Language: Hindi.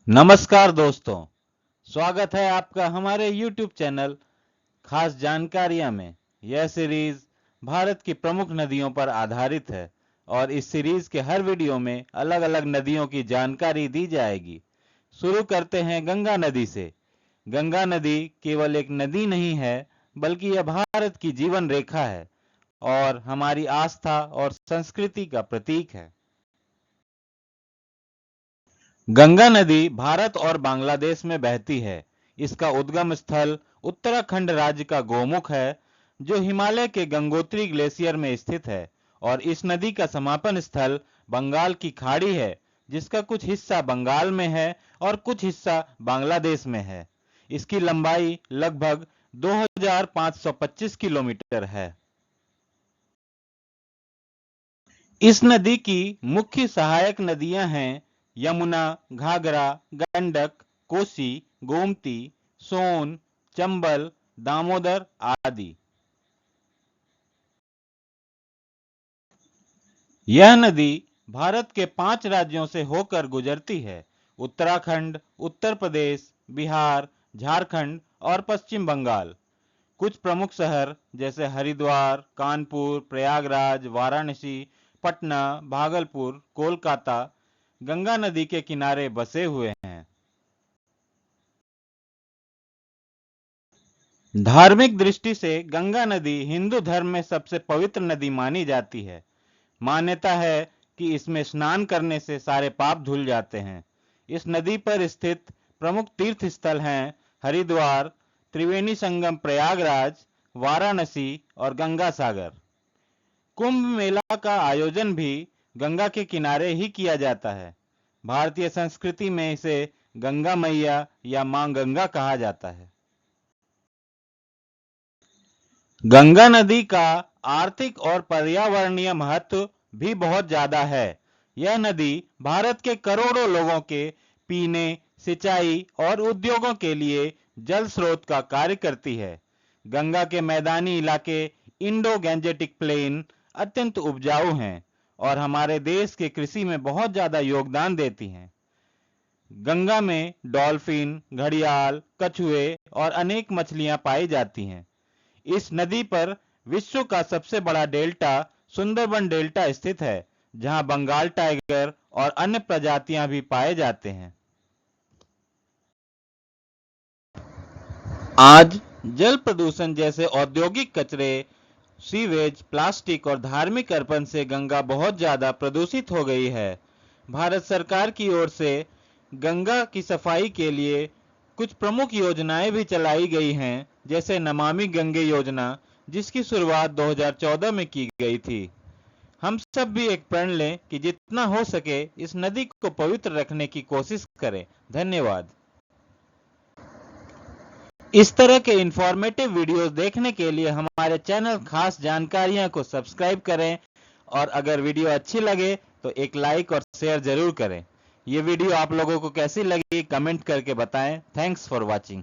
नमस्कार दोस्तों, स्वागत है आपका हमारे YouTube चैनल खास जानकारियां में। यह सीरीज भारत की प्रमुख नदियों पर आधारित है और इस सीरीज के हर वीडियो में अलग-अलग नदियों की जानकारी दी जाएगी। शुरू करते हैं गंगा नदी से। गंगा नदी केवल एक नदी नहीं है, बल्कि यह भारत की जीवन रेखा है और हमारी आस्था और संस्कृति का प्रतीक है। गंगा नदी भारत और बांग्लादेश में बहती है। इसका उद्गम स्थल उत्तराखंड राज्य का गोमुख है, जो हिमालय के गंगोत्री ग्लेशियर में स्थित है, और इस नदी का समापन स्थल बंगाल की खाड़ी है, जिसका कुछ हिस्सा बंगाल में है और कुछ हिस्सा बांग्लादेश में है। इसकी लंबाई लगभग 2525 किलोमीटर है। इस नदी की मुख्य सहायक नदियां हैं यमुना, घाघरा, गंडक, कोसी, गोमती, सोन, चंबल, दामोदर आदि। यह नदी भारत के 5 राज्यों से होकर गुजरती है: उत्तराखंड, उत्तर प्रदेश, बिहार, झारखंड और पश्चिम बंगाल। कुछ प्रमुख शहर जैसे हरिद्वार, कानपुर, प्रयागराज, वाराणसी, पटना, भागलपुर, कोलकाता गंगा नदी के किनारे बसे हुए हैं। धार्मिक दृष्टि से गंगा नदी हिंदू धर्म में सबसे पवित्र नदी मानी जाती है। मान्यता है कि इसमें स्नान करने से सारे पाप धुल जाते हैं। इस नदी पर स्थित प्रमुख तीर्थ स्थल हैं हरिद्वार, त्रिवेणी संगम प्रयागराज, वाराणसी और गंगा सागर। कुंभ मेला का आयोजन भी गंगा के किनारे ही किया जाता है। भारतीय संस्कृति में इसे गंगा मैया या मां गंगा कहा जाता है। गंगा नदी का आर्थिक और पर्यावरणीय महत्व भी बहुत ज्यादा है। यह नदी भारत के करोड़ों लोगों के पीने, सिंचाई और उद्योगों के लिए जल स्रोत का कार्य करती है। गंगा के मैदानी इलाके इंडो गैंजेटिक प्लेन अत्यंत उपजाऊ हैं और हमारे देश के कृषि में बहुत ज्यादा योगदान देती हैं। गंगा में डॉल्फिन, घड़ियाल, कछुए और अनेक मछलियां पाई जाती हैं। इस नदी पर विश्व का सबसे बड़ा डेल्टा सुंदरबन डेल्टा स्थित है, जहां बंगाल टाइगर और अन्य प्रजातियां भी पाए जाते हैं। आज जल प्रदूषण जैसे औद्योगिक कचरे, सीवेज, प्लास्टिक और धार्मिक अर्पण से गंगा बहुत ज्यादा प्रदूषित हो गई है। भारत सरकार की ओर से गंगा की सफाई के लिए कुछ प्रमुख योजनाएं भी चलाई गई हैं, जैसे नमामि गंगे योजना, जिसकी शुरुआत 2014 में की गई थी। हम सब भी एक प्रण लें कि जितना हो सके इस नदी को पवित्र रखने की कोशिश करें। धन्यवाद। इस तरह के इंफॉर्मेटिव वीडियोस देखने के लिए हमारे चैनल खास जानकारियां को सब्सक्राइब करें और अगर वीडियो अच्छी लगे तो एक लाइक और शेयर जरूर करें। ये वीडियो आप लोगों को कैसी लगी कमेंट करके बताएं। Thanks for watching.